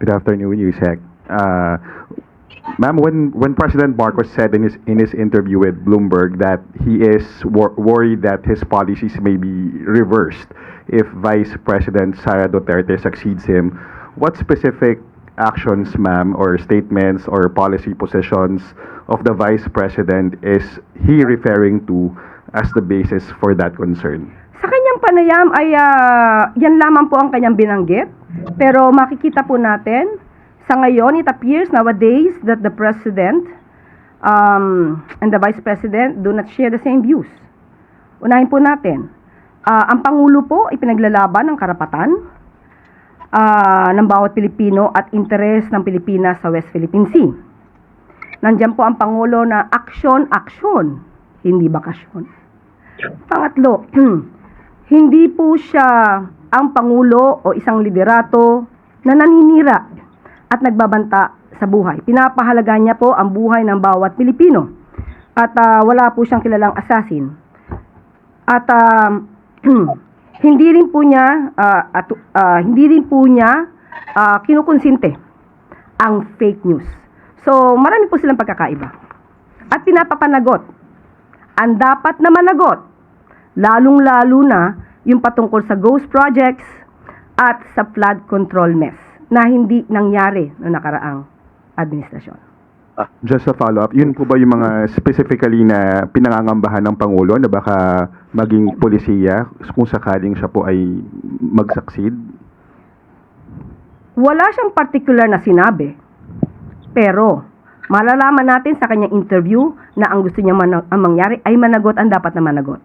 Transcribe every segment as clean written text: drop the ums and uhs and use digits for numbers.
Good afternoon, Yusek. Ma'am, when President Marcos said in his interview with Bloomberg that he is worried that his policies may be reversed if Vice President Sara Duterte succeeds him, what specific actions, ma'am, or statements or policy positions of the Vice President is he referring to as the basis for that concern? Sa kanyang panayam ay yan lamang po ang kanyang binanggit. Pero makikita po natin, sa ngayon, it appears nowadays that the President and the Vice President do not share the same views. Unahin po natin, ang Pangulo po ay pinaglalaban ng karapatan ng bawat Pilipino at interes ng Pilipinas sa West Philippine Sea. Nandiyan po ang Pangulo na aksyon, hindi bakasyon. Pangatlo, hindi po siya ang Pangulo o isang liderato na naninira at nagbabanta sa buhay. Pinapahalaga niya po ang buhay ng bawat Pilipino at wala po siyang kilalang assassin. At hindi rin po niya kinukonsinte ang fake news. So marami po silang pagkakaiba. At pinapapanagot ang dapat na managot, lalong-lalo na yung patungkol sa ghost projects at sa flood control mess na hindi nangyari noong nakaraang administrasyon. Just a follow-up, yun po ba yung mga specifically na pinangangambahan ng Pangulo na baka maging polisiya kung sakaling siya po ay mag-succeed? Wala siyang particular na sinabi, pero malalaman natin sa kanyang interview na ang gusto niya mangyari ay managot ang dapat na managot.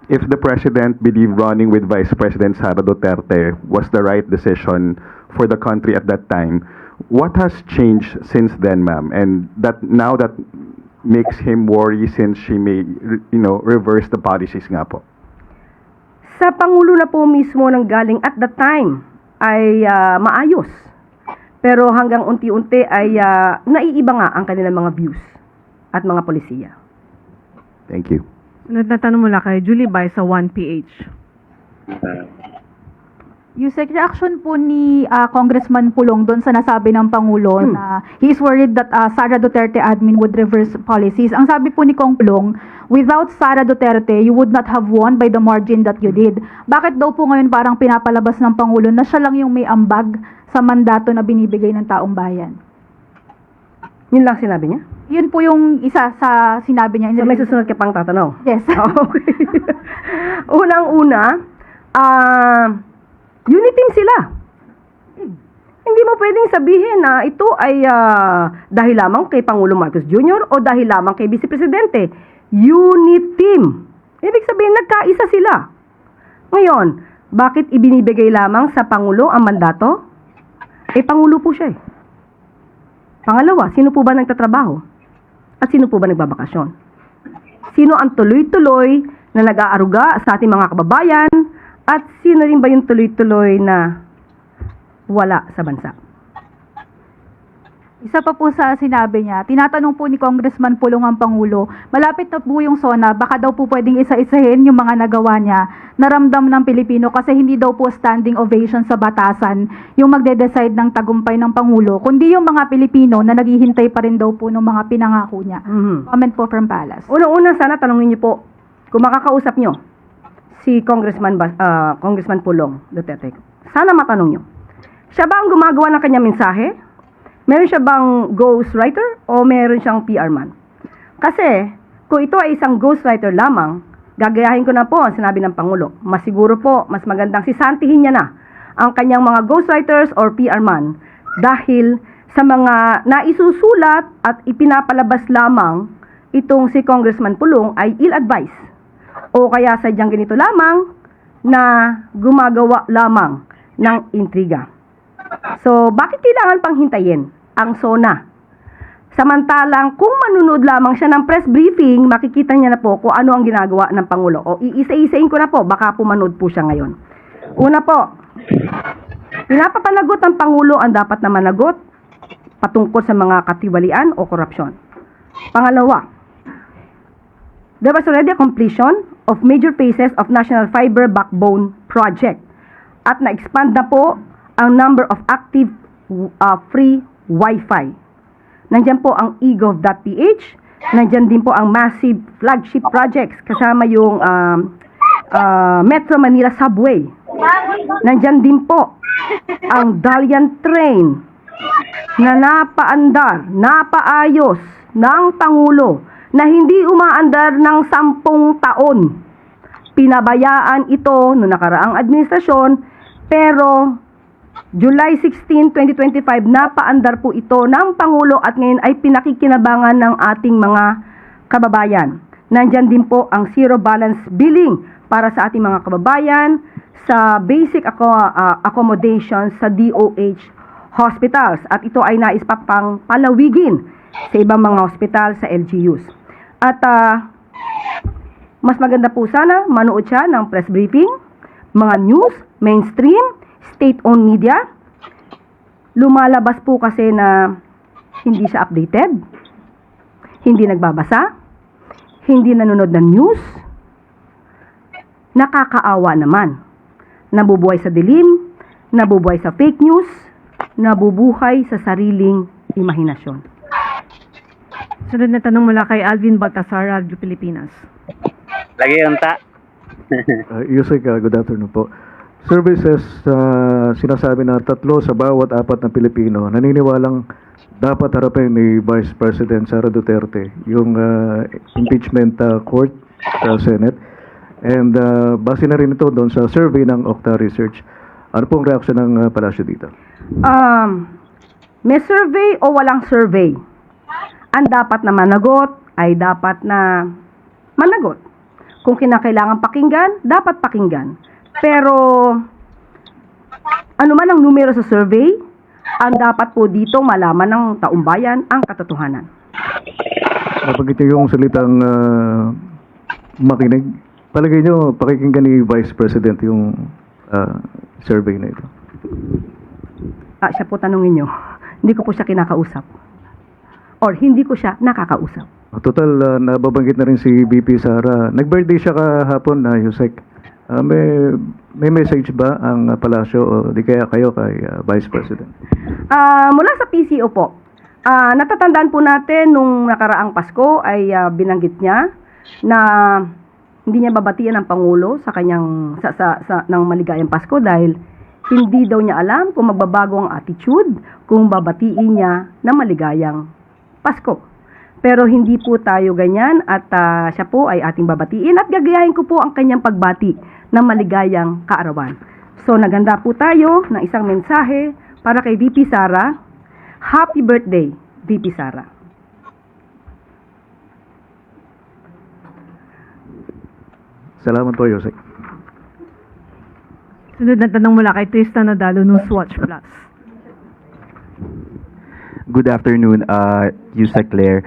If the President believed running with Vice President Sara Duterte was the right decision for the country at that time, what has changed since then, ma'am? And that now that makes him worry since she may, reverse the policies nga po. Sa Pangulo na po mismo nang galing at the time ay maayos. Pero hanggang unti-unti ay naiiba nga ang kanilang mga views at mga polisiya. Thank you. Natanong mula kay Julie Bay sa 1PH. Yusek, reaction po ni Congressman Pulong doon sa nasabi ng Pangulo na he is worried that Sara Duterte admin would reverse policies. Ang sabi po ni Kong Pulong, without Sara Duterte, you would not have won by the margin that you did. Bakit daw po ngayon parang pinapalabas ng Pangulo na siya lang yung may ambag sa mandato na binibigay ng taong bayan? Yun lang sinabi niya? Yun po yung isa sa sinabi niya. So may susunod ka pang tatanong? Yes. Okay. Unang-una, uniteam sila. Hindi mo pwedeng sabihin na ito ay dahil lamang kay Pangulo Marcos Jr. o dahil lamang kay Vice Presidente. Unit team. Ibig sabihin, nagkaisa sila. Ngayon, bakit ibinibigay lamang sa Pangulo ang mandato? Pangulo po siya eh. Pangalawa, sino po ba nagtatrabaho? At sino po ba nagbabakasyon? Sino ang tuloy-tuloy na nag-aaruga sa ating mga kababayan? At sino rin ba yung tuloy-tuloy na wala sa bansa? Isa pa po sa sinabi niya, tinatanong po ni Congressman Pulong ang Pangulo, malapit na po yung SONA, baka daw po pwedeng isa-isahin yung mga nagawa niya, naramdam ng Pilipino kasi hindi daw po standing ovation sa batasan yung magde-decide ng tagumpay ng Pangulo, kundi yung mga Pilipino na naghihintay pa rin daw po ng mga pinangako niya. Comment po from Palace. Unang-una, sana tanongin niyo po, kung makakausap niyo si Congressman Pulong Duterte, sana matanong niyo, siya ba ang gumagawa ng kanyang mensahe? Meron siya bang ghostwriter o meron siyang PR man? Kasi, kung ito ay isang ghostwriter lamang, gagayahin ko na po ang sinabi ng Pangulo. Mas siguro po, mas magandang sisantihin niya na ang kanyang mga ghostwriters or PR man dahil sa mga naisusulat at ipinapalabas lamang itong si Congressman Pulong ay ill-advised. O kaya sadyang ganito lamang na gumagawa lamang ng intriga. So, bakit kailangan pang hintayin ang SONA? Samantalang, kung manunod lamang siya ng press briefing, makikita niya na po kung ano ang ginagawa ng Pangulo. O, iisa-isain ko na po, baka pumanood po siya ngayon. Una po, pinapapanagot ng Pangulo ang dapat na managot patungkol sa mga katiwalian o korupsyon. Pangalawa, there was already a completion of major phases of National Fiber Backbone Project at na-expand na po ang number of active free Wi-Fi. Nandyan po ang egov.ph, nandyan din po ang massive flagship projects kasama yung Metro Manila Subway. Nandyan din po ang Dalian Train na napaandar, napaayos ng Pangulo na hindi umaandar ng 10 taon. Pinabayaan ito noong nakaraang administrasyon, pero July 16, 2025, napaandar po ito ng Pangulo at ngayon ay pinakikinabangan ng ating mga kababayan. Nandyan din po ang zero balance billing para sa ating mga kababayan sa basic accommodations sa DOH hospitals. At ito ay nais pa pang palawigin sa ibang mga hospital sa LGUs. At mas maganda po sana manood siya ng press briefing, mga news, mainstream, state-owned media. Lumalabas po kasi na hindi siya updated, hindi nagbabasa, hindi nanonood ng news. Nakakaawa naman. Nabubuhay sa dilim, nabubuhay sa fake news, nabubuhay sa sariling imahinasyon. Sunod na tanong mula kay Alvin Baltasar, Radyo Pilipinas. Lagi yung ta. Yusek, good afternoon po. Services, sinasabi na 3 sa bawat 4 na Pilipino naniniwalang dapat harapin ni Vice President Sara Duterte yung impeachment court sa Senate. And base na rin ito doon sa survey ng Okta Research. Ano pong reaksyon ng palasyo dito? May survey o walang survey? Ang dapat na managot ay dapat na managot. Kung kinakailangan pakinggan, dapat pakinggan. Pero ano man ang numero sa survey, ang dapat po dito malaman ng taumbayan ang katotohanan. Napagkita yung salitang makinig. Palagay nyo, pakikinggan ni Vice President yung survey na ito. Siya po tanungin nyo. Hindi ko po siya kinakausap. Or hindi ko siya nakakausap. Total, nababanggit na rin si VP Sara. Nag-birthday siya kahapon na Yusek. May message ba ang palasyo o di kaya kayo kay Vice President? Mula sa PCO po, natatandaan po natin nung nakaraang Pasko ay binanggit niya na hindi niya babatian ang Pangulo sa kanyang ng maligayang Pasko dahil hindi daw niya alam kung magbabago ang attitude kung babatiin niya ng maligayang Pasko. Pero hindi po tayo ganyan at siya po ay ating babatiin at gagayahin ko po ang kanyang pagbati ng maligayang kaarawan. So naganda po tayo ng isang mensahe para kay VP Sara. Happy birthday, VP Sara. Salamat po, Yusek. Sunod na tanong mula kay Tristan Nadalo, Newswatch Plus. Good afternoon, Yusek Claire.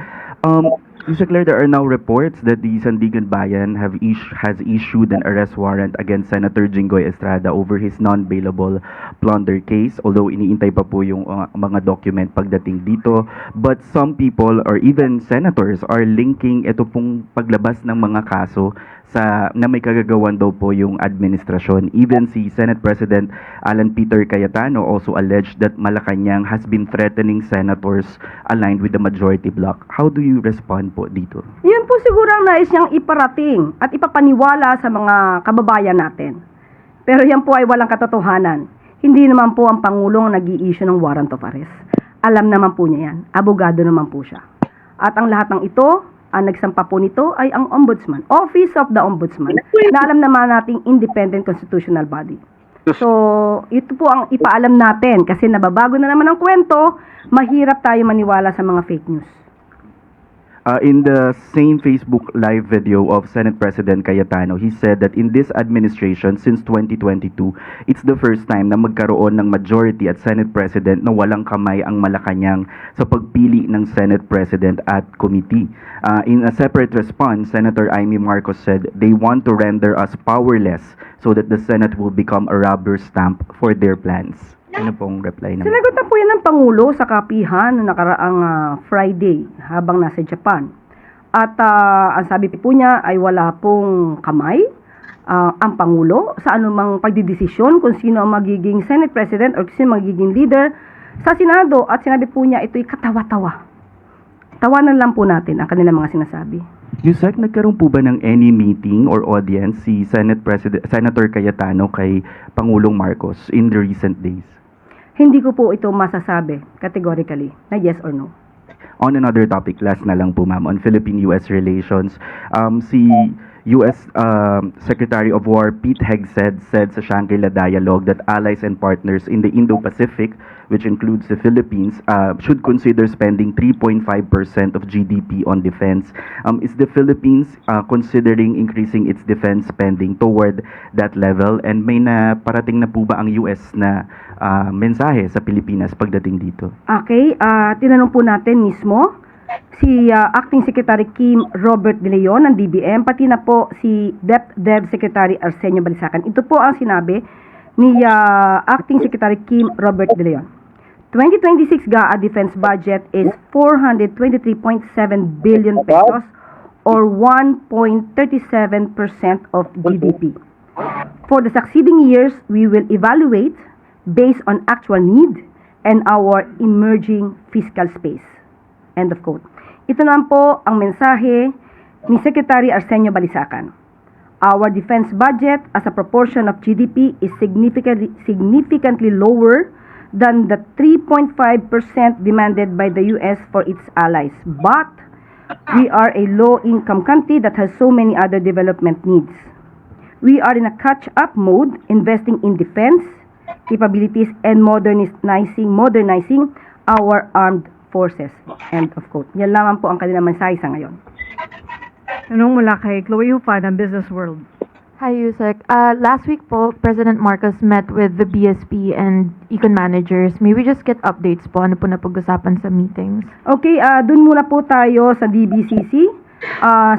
Yusek Claire, there are now reports that the Sandigan Bayan has issued an arrest warrant against Senator Jinggoy Estrada over his non-bailable plunder case, although iniintay pa po yung mga document pagdating dito. But some people or even senators are linking ito pong paglabas ng mga kaso na may kagagawan daw po yung administrasyon. Even si Senate President Alan Peter Cayetano also alleged that Malacanang has been threatening senators aligned with the majority bloc. How do you respond po dito? Yun po siguro ang nais niyang iparating at ipapaniwala sa mga kababayan natin. Pero yan po ay walang katotohanan. Hindi naman po ang Pangulong nag-i-issue ng warrant of arrest. Alam naman po niya yan. Abogado naman po siya. At ang lahat ng ito, ang nagsampa po nito ay ang Ombudsman, Office of the Ombudsman, na alam naman nating independent constitutional body. So, ito po ang ipaalam natin kasi nababago na naman ang kwento, mahirap tayo maniwala sa mga fake news. In the same Facebook live video of Senate President Cayetano, he said that in this administration since 2022, it's the first time na magkaroon ng majority at Senate President na walang kamay ang Malacanang sa pagpili ng Senate President at committee. In a separate response, Senator Amy Marcos said they want to render us powerless so that the Senate will become a rubber stamp for their plans. Ano pong reply naman? Sinagot na po yan ng Pangulo sa kapihan noong nakaraang Friday habang nasa Japan. At ang sabi po niya ay wala pong kamay ang Pangulo sa anumang pagdidesisyon kung sino ang magiging Senate President or sino ang magiging leader sa Senado, at sinabi po niya ito'y katawa-tawa. Tawanan lang po natin ang kanilang mga sinasabi. Yusek, nagkaroon po ba ng any meeting or audience si Senator Cayetano kay Pangulong Marcos in the recent days? Hindi ko po ito masasabi categorically na yes or no. On another topic, last na lang po ma'am, on Philippine-US relations, si US Secretary of War Pete Hegseth said sa Shangri-La Dialogue that allies and partners in the Indo-Pacific, which includes the Philippines, should consider spending 3.5% of GDP on defense. Is the Philippines considering increasing its defense spending toward that level? And may parating na po ba ang US na mensahe sa Pilipinas pagdating dito? Okay, tinanong po natin mismo si Acting Secretary Kim Robert De Leon ng DBM, pati na po si DepDev Secretary Arsenio Balisacan. Ito po ang sinabi ni Acting Secretary Kim Robert De Leon. 2026 GAA defense budget is 423.7 billion pesos or 1.37% of GDP. For the succeeding years, we will evaluate based on actual need and our emerging fiscal space. End of quote. Ito naman po ang mensahe ni Secretary Arsenio Balisacan. Our defense budget as a proportion of GDP is significantly lower than the 3.5% demanded by the US for its allies. But we are a low-income country that has so many other development needs. We are in a catch-up mode, investing in defense capabilities and modernizing our armed forces. End of quote. Yan lamang po ang kanilang mensahe sa ngayon. Tanong mula kay Chloe Hufad ng Business World. Hi, Yusek. Last week po, President Marcos met with the BSP and econ managers. May we just get updates po? Ano po napag-usapan sa meetings? Okay, dun muna po tayo sa DBCC.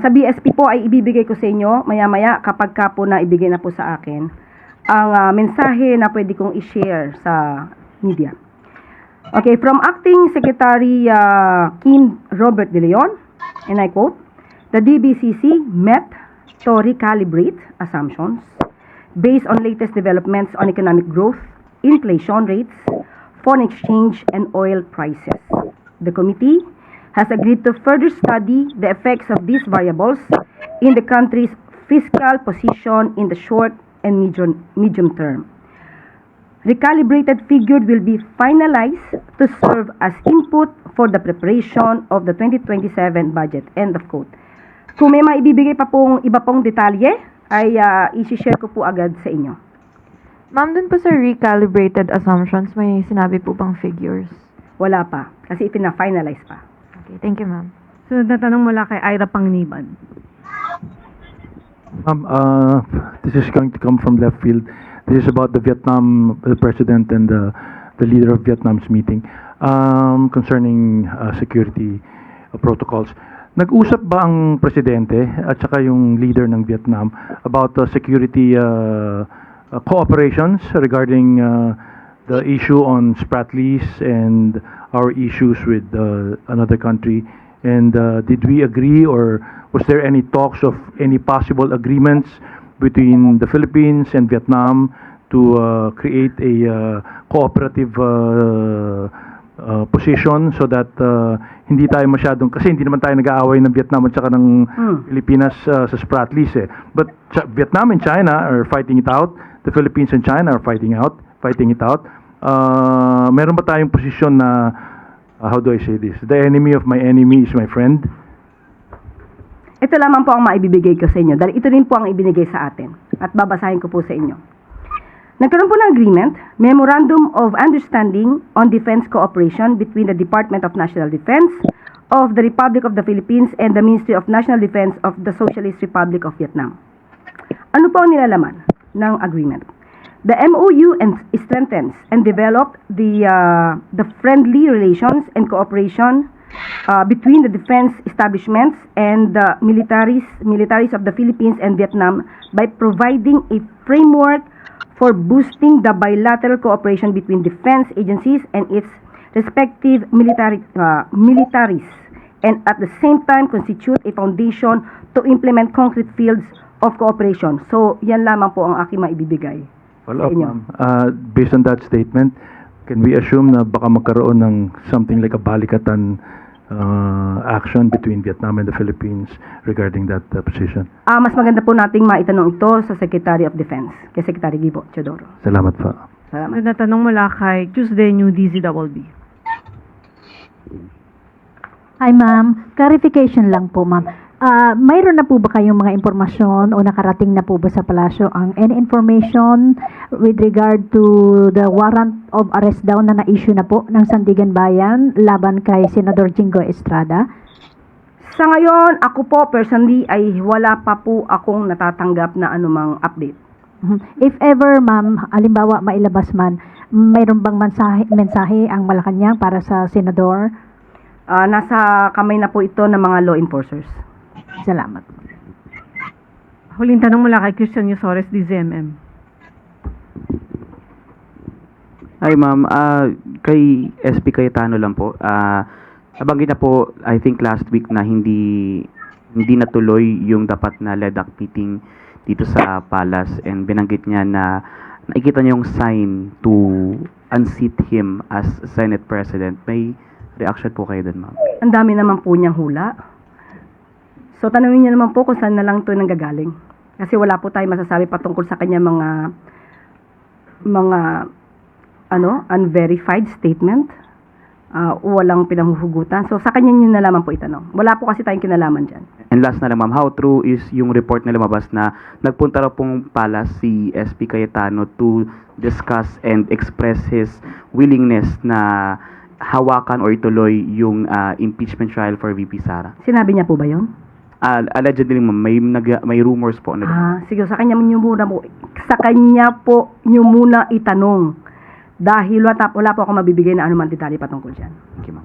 Sa BSP po ay ibibigay ko sa inyo maya-maya kapag ka po na ibigay na po sa akin ang mensahe na pwede kong i-share sa media. Okay, from Acting Secretary Kim Robert De Leon, and I quote, the DBCC met to recalibrate assumptions based on latest developments on economic growth, inflation rates, foreign exchange, and oil prices. The committee has agreed to further study the effects of these variables in the country's fiscal position in the short and medium term. Recalibrated figure will be finalized to serve as input for the preparation of the 2027 budget. End of quote. Kung may maibibigay pa pong iba pong detalye, ay isi-share ko po agad sa inyo. Ma'am, dun po sa recalibrated assumptions, may sinabi po bang figures? Wala pa, kasi ipina-finalize pa. Okay, thank you, ma'am. Sunod na tanong mula kay Ira Pangniban. This is going to come from left field. This is about the Vietnam president and the leader of Vietnam's meeting concerning security protocols. Nag-usap ba ang presidente at saka yung leader ng Vietnam about security cooperations regarding the issue on Spratlys and our issues with another country? And did we agree, or was there any talks of any possible agreements between the Philippines and Vietnam to create a cooperative position so that hindi tayo masyadong, kasi hindi naman tayo nag-aaway ng Vietnam at saka ng Pilipinas sa Spratlys eh. But Vietnam and China are fighting it out. The Philippines and China are fighting it out. Meron ba tayong posisyon na how do I say this? The enemy of my enemy is my friend. Ito lamang po ang maibibigay ko sa inyo dahil ito rin po ang ibinigay sa atin at babasahin ko po sa inyo. Nagkaroon po ng agreement, Memorandum of Understanding on Defense Cooperation between the Department of National Defense of the Republic of the Philippines and the Ministry of National Defense of the Socialist Republic of Vietnam. Ano po ang nilalaman ng agreement? The MOU strengthens and developed the friendly relations and cooperation between the defense establishments and the militaries of the Philippines and Vietnam by providing a framework for boosting the bilateral cooperation between defense agencies and its respective militaries, and at the same time constitute a foundation to implement concrete fields of cooperation. So, yan lamang po ang aking maibibigay. Follow up, Sa inyo. ma'am. Based on that statement, can we assume na baka magkaroon ng something like a balikatan action between Vietnam and the Philippines regarding that position? Mas maganda po nating maitanong ito sa Secretary of Defense, kay Secretary Gibo Teodoro. Salamat po. Salamat. Sunod na tanong mula kay Tuesday New DZBB. Hi ma'am, clarification lang po ma'am. Mayroon na po ba kayong mga impormasyon o nakarating na po ba sa palasyo ang any information with regard to the warrant of arrest daw na na-issue na po ng Sandigan Bayan laban kay Senador Jinggoy Estrada? Sa ngayon, ako po personally ay wala pa po akong natatanggap na anumang update. If ever ma'am, halimbawa mailabas man, mayroon bang mensahe ang Malacanang para sa Senador? Nasa kamay na po ito ng mga law enforcers. Salamat. Huling tanong mula kay Christian Yusores, DZMM. Hi ma'am, kay SP Cayetano lang po. Nabanggit na po, I think last week na hindi natuloy yung dapat na LEDAC meeting dito sa Palace, and binanggit niya na nakikita niya yung sign to unseat him as Senate President. May reaction po kayo dun, ma'am? Ang dami naman po niyang hula. So, tanungin niyo naman po kung saan na lang ito nanggagaling. Kasi wala po tayo masasabi patungkol sa kanya mga unverified statement. Walang pinanghuhugutan. So, sa kanya niyo na lamang po itanong. Wala po kasi tayong kinalaman dyan. And last na lang, ma'am, how true is yung report na lumabas na nagpunta raw pong Palace si SP Cayetano to discuss and express his willingness na hawakan o ituloy yung impeachment trial for VP Sara? Sinabi niya po ba yun? Allegedly, ma'am, may rumors po na Sige, sa kanya po niyo muna itanong. Dahil wala po ako mabibigay na anumang detalye patungkol dyan. Okay, ma'am.